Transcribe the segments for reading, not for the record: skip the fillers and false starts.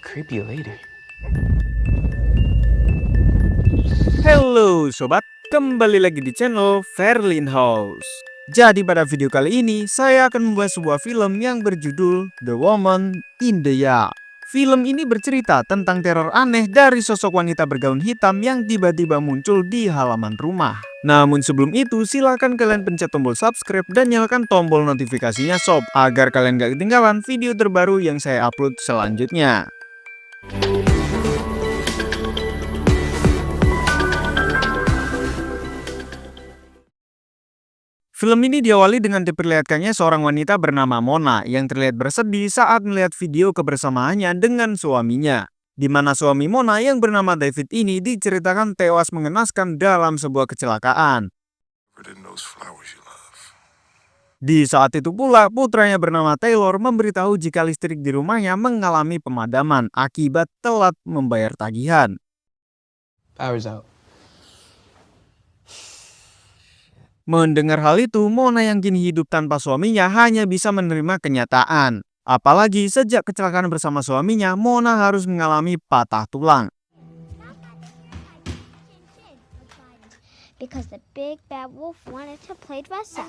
Creepy lady. Halo sobat, kembali lagi di channel Verlin House. Jadi pada video kali ini saya akan membahas sebuah film yang berjudul The Woman in the Yard. Film ini bercerita tentang teror aneh dari sosok wanita bergaun hitam yang tiba-tiba muncul di halaman rumah. Namun sebelum itu silahkan kalian pencet tombol subscribe dan nyalakan tombol notifikasinya sob, agar kalian gak ketinggalan video terbaru yang saya upload selanjutnya. Film ini diawali dengan diperlihatkannya seorang wanita bernama Mona yang terlihat bersedih saat melihat video kebersamaannya dengan suaminya. Di mana suami Mona yang bernama David ini diceritakan tewas mengenaskan dalam sebuah kecelakaan. Di saat itu pula, putranya bernama Taylor memberitahu jika listrik di rumahnya mengalami pemadaman akibat telat membayar tagihan. Power's out. Mendengar hal itu, Mona yang kini hidup tanpa suaminya hanya bisa menerima kenyataan. Apalagi sejak kecelakaan bersama suaminya, Mona harus mengalami patah tulang. Because the big bad wolf wanted to play dress up.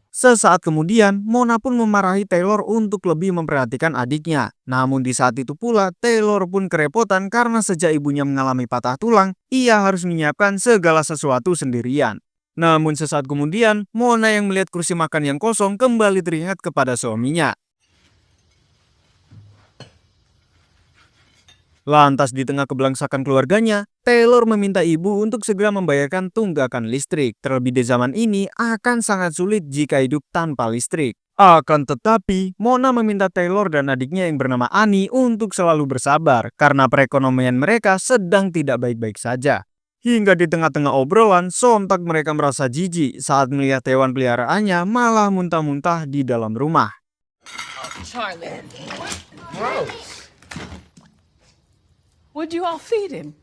Sesaat kemudian, Mona pun memarahi Taylor untuk lebih memperhatikan adiknya. Namun di saat itu pula, Taylor pun kerepotan karena sejak ibunya mengalami patah tulang, ia harus menyiapkan segala sesuatu sendirian. Namun sesaat kemudian, Mona yang melihat kursi makan yang kosong kembali teringat kepada suaminya. Lantas di tengah kebelangsakan keluarganya, Taylor meminta ibu untuk segera membayarkan tunggakan listrik. Terlebih di zaman ini akan sangat sulit jika hidup tanpa listrik. Akan tetapi, Mona meminta Taylor dan adiknya yang bernama Annie untuk selalu bersabar karena perekonomian mereka sedang tidak baik-baik saja. Hingga di tengah-tengah obrolan, sontak mereka merasa jijik saat melihat hewan peliharaannya malah muntah-muntah di dalam rumah. Charlie. Gross. Would you all feed him?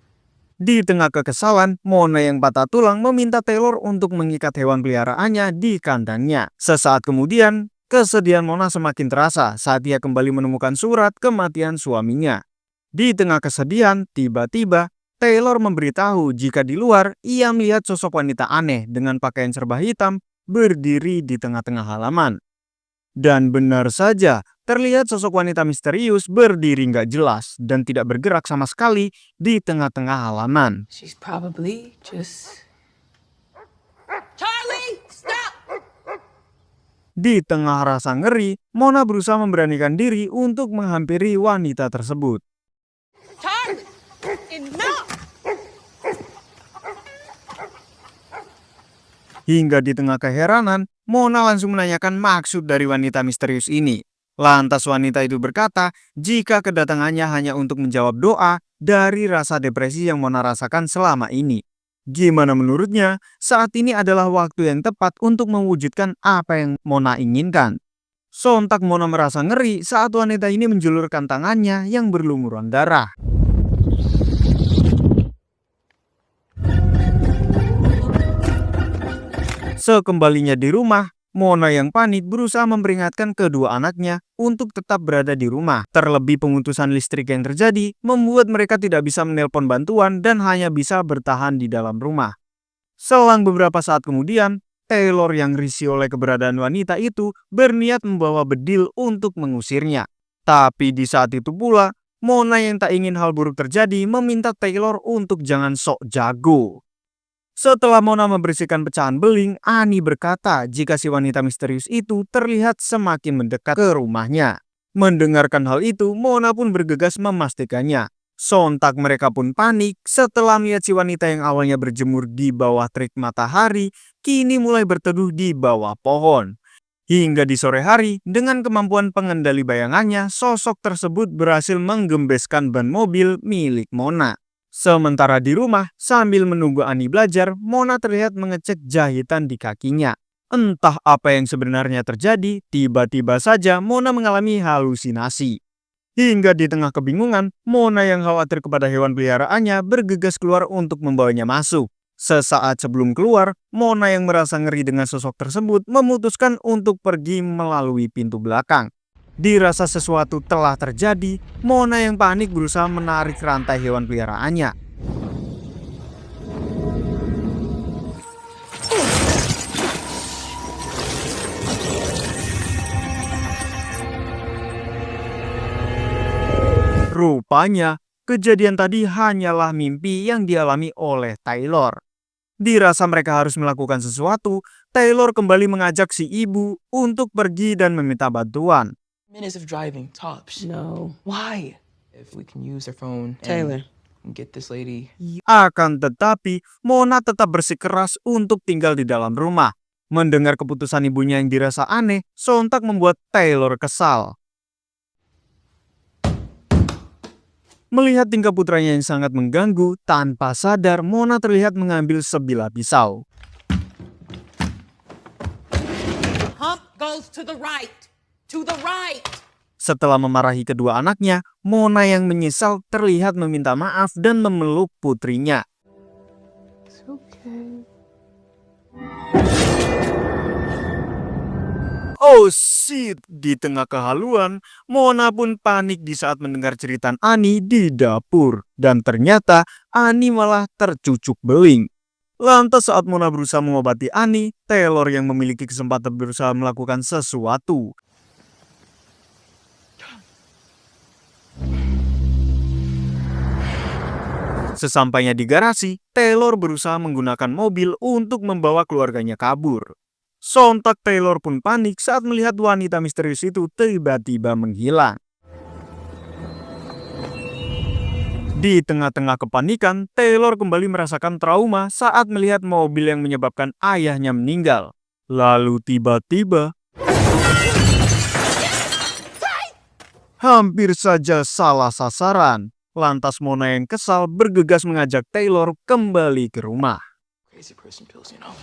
Di tengah kekesalan, Mona yang patah tulang meminta Taylor untuk mengikat hewan peliharaannya di kandangnya. Sesaat kemudian, kesedihan Mona semakin terasa saat ia kembali menemukan surat kematian suaminya. Di tengah kesedihan, tiba-tiba Taylor memberitahu jika di luar ia melihat sosok wanita aneh dengan pakaian serba hitam berdiri di tengah-tengah halaman. Dan benar saja, terlihat sosok wanita misterius berdiri nggak jelas dan tidak bergerak sama sekali di tengah-tengah halaman. She's probably just... Charlie, stop! Di tengah rasa ngeri, Mona berusaha memberanikan diri untuk menghampiri wanita tersebut. Charlie, enough! Hingga di tengah keheranan, Mona langsung menanyakan maksud dari wanita misterius ini. Lantas wanita itu berkata jika kedatangannya hanya untuk menjawab doa dari rasa depresi yang Mona rasakan selama ini. Gimana menurutnya, saat ini adalah waktu yang tepat untuk mewujudkan apa yang Mona inginkan. Sontak Mona merasa ngeri saat wanita ini menjulurkan tangannya yang berlumuran darah. Sekembalinya di rumah, Mona yang panik berusaha memperingatkan kedua anaknya untuk tetap berada di rumah. Terlebih pengutusan listrik yang terjadi membuat mereka tidak bisa menelpon bantuan dan hanya bisa bertahan di dalam rumah. Selang beberapa saat kemudian, Taylor yang risih oleh keberadaan wanita itu berniat membawa bedil untuk mengusirnya. Tapi di saat itu pula, Mona yang tak ingin hal buruk terjadi meminta Taylor untuk jangan sok jago. Setelah Mona membersihkan pecahan beling, Annie berkata jika si wanita misterius itu terlihat semakin mendekat ke rumahnya. Mendengarkan hal itu, Mona pun bergegas memastikannya. Sontak mereka pun panik setelah melihat si wanita yang awalnya berjemur di bawah terik matahari, kini mulai berteduh di bawah pohon. Hingga di sore hari, dengan kemampuan pengendali bayangannya, sosok tersebut berhasil menggembeskan ban mobil milik Mona. Sementara di rumah, sambil menunggu Annie belajar, Mona terlihat mengecek jahitan di kakinya. Entah apa yang sebenarnya terjadi, tiba-tiba saja Mona mengalami halusinasi. Hingga di tengah kebingungan, Mona yang khawatir kepada hewan peliharaannya bergegas keluar untuk membawanya masuk. Sesaat sebelum keluar, Mona yang merasa ngeri dengan sosok tersebut memutuskan untuk pergi melalui pintu belakang. Dirasa sesuatu telah terjadi, Mona yang panik berusaha menarik rantai hewan peliharaannya. Rupanya, kejadian tadi hanyalah mimpi yang dialami oleh Taylor. Dirasa mereka harus melakukan sesuatu, Taylor kembali mengajak si ibu untuk pergi dan meminta bantuan. Minutes of driving, tops. No. Why? If we can use our phone Taylor. and get this lady. Akan tetapi, Mona tetap bersikeras untuk tinggal di dalam rumah. Mendengar keputusan ibunya yang dirasa aneh, sontak membuat Taylor kesal. Melihat tingkah putranya yang sangat mengganggu, tanpa sadar Mona terlihat mengambil sebilah pisau. Hump goes to the right. To the right. Setelah memarahi kedua anaknya, Mona yang menyesal terlihat meminta maaf dan memeluk putrinya. It's okay. Oh shit! Di tengah kehaluan, Mona pun panik di saat mendengar cerita Annie di dapur. Dan ternyata Annie malah tercucuk beling. Lantas saat Mona berusaha mengobati Annie, Taylor yang memiliki kesempatan berusaha melakukan sesuatu. Sesampainya di garasi, Taylor berusaha menggunakan mobil untuk membawa keluarganya kabur. Sontak Taylor pun panik saat melihat wanita misterius itu tiba-tiba menghilang. Di tengah-tengah kepanikan, Taylor kembali merasakan trauma saat melihat mobil yang menyebabkan ayahnya meninggal. Lalu tiba-tiba, hampir saja salah sasaran. Lantas Mona yang kesal bergegas mengajak Taylor kembali ke rumah. Crazy person pills, you know.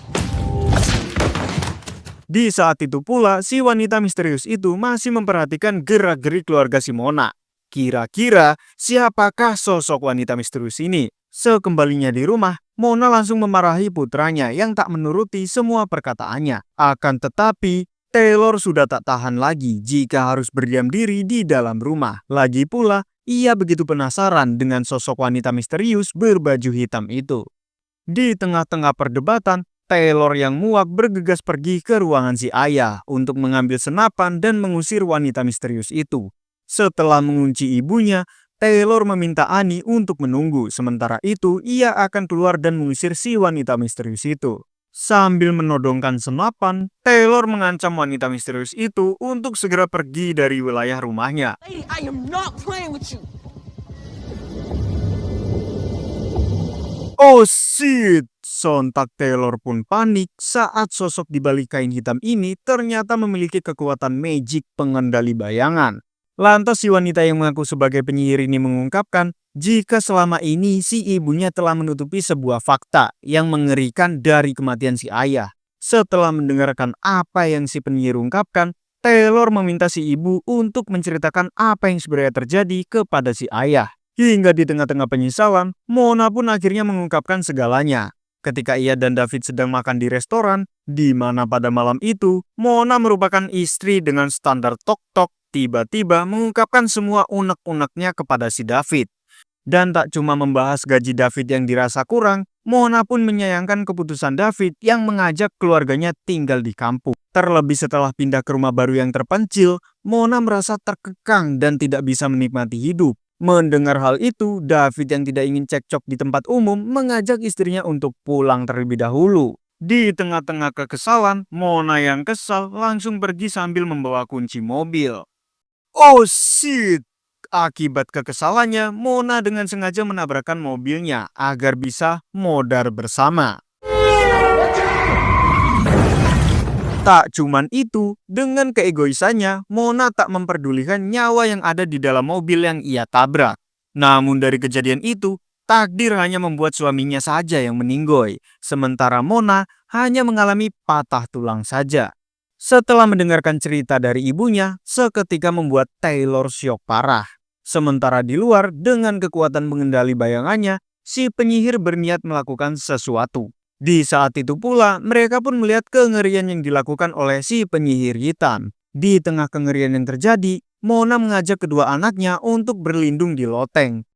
Di saat itu pula, si wanita misterius itu masih memperhatikan gerak-gerik keluarga si Mona. Kira-kira siapakah sosok wanita misterius ini? Sekembalinya di rumah, Mona langsung memarahi putranya yang tak menuruti semua perkataannya. Akan tetapi, Taylor sudah tak tahan lagi jika harus berdiam diri di dalam rumah. Lagi pula, ia begitu penasaran dengan sosok wanita misterius berbaju hitam itu. Di tengah-tengah perdebatan, Taylor yang muak bergegas pergi ke ruangan si ayah untuk mengambil senapan dan mengusir wanita misterius itu. Setelah mengunci ibunya, Taylor meminta Annie untuk menunggu. Sementara itu, ia akan keluar dan mengusir si wanita misterius itu. Sambil menodongkan senapan, Taylor mengancam wanita misterius itu untuk segera pergi dari wilayah rumahnya. Lady, I am not playing with you. Oh shit! Sontak Taylor pun panik saat sosok di balik kain hitam ini ternyata memiliki kekuatan magic pengendali bayangan. Lantas si wanita yang mengaku sebagai penyihir ini mengungkapkan jika selama ini si ibunya telah menutupi sebuah fakta yang mengerikan dari kematian si ayah. Setelah mendengarkan apa yang si penyihir ungkapkan, Taylor meminta si ibu untuk menceritakan apa yang sebenarnya terjadi kepada si ayah. Hingga di tengah-tengah penyesalan, Mona pun akhirnya mengungkapkan segalanya. Ketika ia dan David sedang makan di restoran, di mana pada malam itu, Mona merupakan istri dengan standar tok-tok, tiba-tiba mengungkapkan semua unek-uneknya kepada si David. Dan tak cuma membahas gaji David yang dirasa kurang, Mona pun menyayangkan keputusan David yang mengajak keluarganya tinggal di kampung. Terlebih setelah pindah ke rumah baru yang terpencil, Mona merasa terkekang dan tidak bisa menikmati hidup. Mendengar hal itu, David yang tidak ingin cekcok di tempat umum mengajak istrinya untuk pulang terlebih dahulu. Di tengah-tengah kekesalan, Mona yang kesal langsung pergi sambil membawa kunci mobil. Oh shit! Akibat kekesalannya, Mona dengan sengaja menabrakkan mobilnya agar bisa modar bersama. Tak cuman itu, dengan keegoisannya, Mona tak memperdulikan nyawa yang ada di dalam mobil yang ia tabrak. Namun dari kejadian itu, takdir hanya membuat suaminya saja yang meninggoy, sementara Mona hanya mengalami patah tulang saja. Setelah mendengarkan cerita dari ibunya, seketika membuat Taylor syok parah. Sementara di luar, dengan kekuatan mengendali bayangannya, si penyihir berniat melakukan sesuatu. Di saat itu pula, mereka pun melihat kengerian yang dilakukan oleh si penyihir hitam. Di tengah kengerian yang terjadi, Mona mengajak kedua anaknya untuk berlindung di loteng.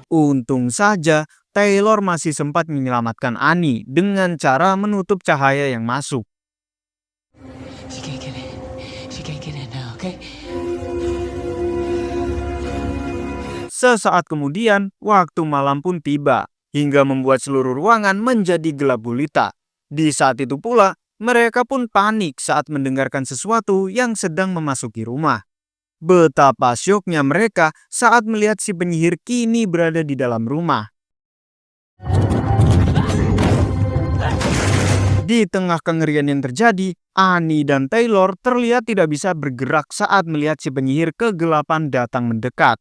Untung saja, Taylor masih sempat menyelamatkan Annie dengan cara menutup cahaya yang masuk. She can't get in. She can't get in now, okay? Sesaat kemudian, waktu malam pun tiba, hingga membuat seluruh ruangan menjadi gelap gulita. Di saat itu pula, mereka pun panik saat mendengarkan sesuatu yang sedang memasuki rumah. Betapa syoknya mereka saat melihat si penyihir kini berada di dalam rumah. Di tengah kengerian yang terjadi, Annie dan Taylor terlihat tidak bisa bergerak saat melihat si penyihir kegelapan datang mendekat.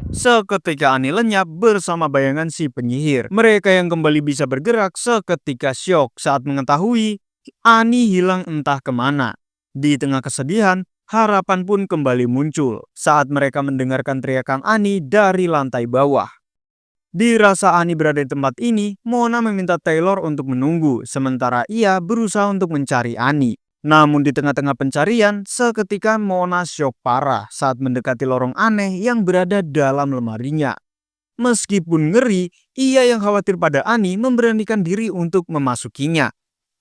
Seketika Annie lenyap bersama bayangan si penyihir. Mereka yang kembali bisa bergerak seketika syok saat mengetahui Annie hilang entah kemana. Di tengah kesedihan, harapan pun kembali muncul saat mereka mendengarkan teriakan Annie dari lantai bawah. Dirasa Annie berada di tempat ini, Mona meminta Taylor untuk menunggu, sementara ia berusaha untuk mencari Annie. Namun di tengah-tengah pencarian, seketika Mona syok parah saat mendekati lorong aneh yang berada dalam lemarinya. Meskipun ngeri, ia yang khawatir pada Annie memberanikan diri untuk memasukinya.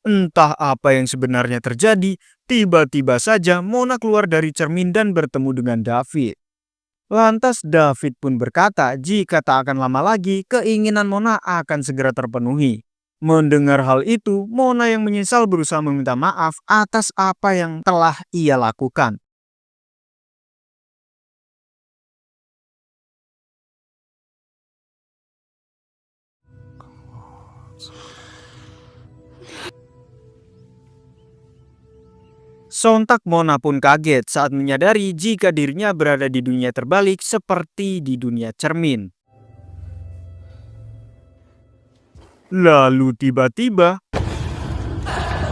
Entah apa yang sebenarnya terjadi, tiba-tiba saja Mona keluar dari cermin dan bertemu dengan David. Lantas David pun berkata jika tak akan lama lagi keinginan Mona akan segera terpenuhi. Mendengar hal itu, Mona yang menyesal berusaha meminta maaf atas apa yang telah ia lakukan. Sontak Mona pun kaget saat menyadari jika dirinya berada di dunia terbalik seperti di dunia cermin. Lalu tiba-tiba,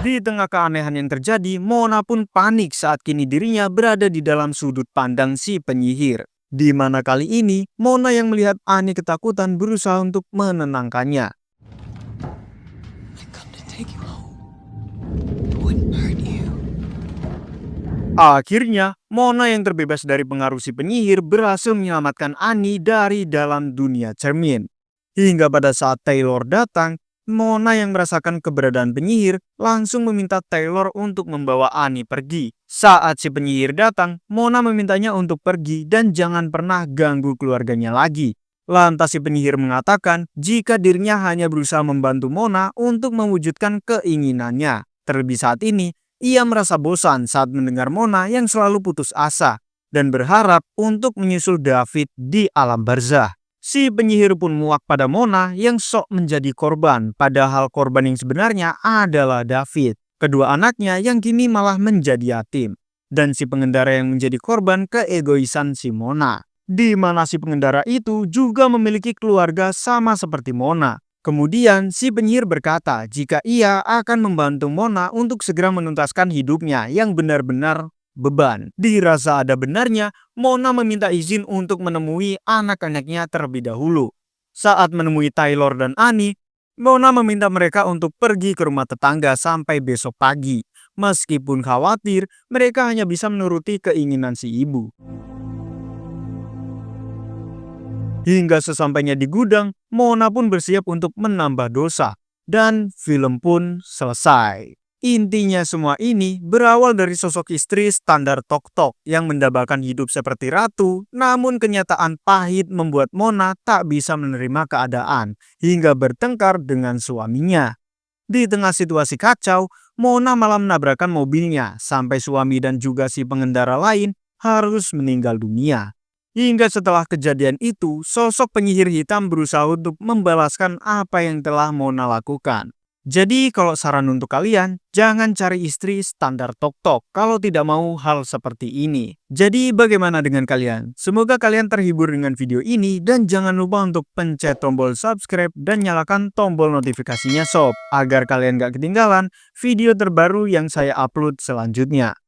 di tengah keanehan yang terjadi, Mona pun panik saat kini dirinya berada di dalam sudut pandang si penyihir. Di mana kali ini, Mona yang melihat Annie ketakutan berusaha untuk menenangkannya. I come to take you home. It wouldn't hurt you. Akhirnya, Mona yang terbebas dari pengaruh si penyihir berhasil menyelamatkan Annie dari dalam dunia cermin. Hingga pada saat Taylor datang, Mona yang merasakan keberadaan penyihir langsung meminta Taylor untuk membawa Annie pergi. Saat si penyihir datang, Mona memintanya untuk pergi dan jangan pernah ganggu keluarganya lagi. Lantas si penyihir mengatakan jika dirinya hanya berusaha membantu Mona untuk mewujudkan keinginannya. Terlebih saat ini, ia merasa bosan saat mendengar Mona yang selalu putus asa dan berharap untuk menyusul David di alam barzah. Si penyihir pun muak pada Mona yang sok menjadi korban, padahal korban yang sebenarnya adalah David, kedua anaknya yang kini malah menjadi yatim. Dan si pengendara yang menjadi korban keegoisan si Mona. Di mana si pengendara itu juga memiliki keluarga sama seperti Mona. Kemudian si penyihir berkata jika ia akan membantu Mona untuk segera menuntaskan hidupnya yang benar-benar beban. Dirasa ada benarnya, Mona meminta izin untuk menemui anak-anaknya terlebih dahulu. Saat menemui Taylor dan Annie, Mona meminta mereka untuk pergi ke rumah tetangga sampai besok pagi. Meskipun khawatir, mereka hanya bisa menuruti keinginan si ibu. Hingga sesampainya di gudang, Mona pun bersiap untuk menambah dosa. Dan film pun selesai. Intinya semua ini berawal dari sosok istri standar tok-tok yang mendambakan hidup seperti ratu, namun kenyataan pahit membuat Mona tak bisa menerima keadaan hingga bertengkar dengan suaminya. Di tengah situasi kacau, Mona malah menabrakkan mobilnya sampai suami dan juga si pengendara lain harus meninggal dunia. Hingga setelah kejadian itu, sosok penyihir hitam berusaha untuk membalaskan apa yang telah Mona lakukan. Jadi kalau saran untuk kalian, jangan cari istri standar tok-tok kalau tidak mau hal seperti ini. Jadi bagaimana dengan kalian? Semoga kalian terhibur dengan video ini dan jangan lupa untuk pencet tombol subscribe dan nyalakan tombol notifikasinya sob, agar kalian gak ketinggalan video terbaru yang saya upload selanjutnya.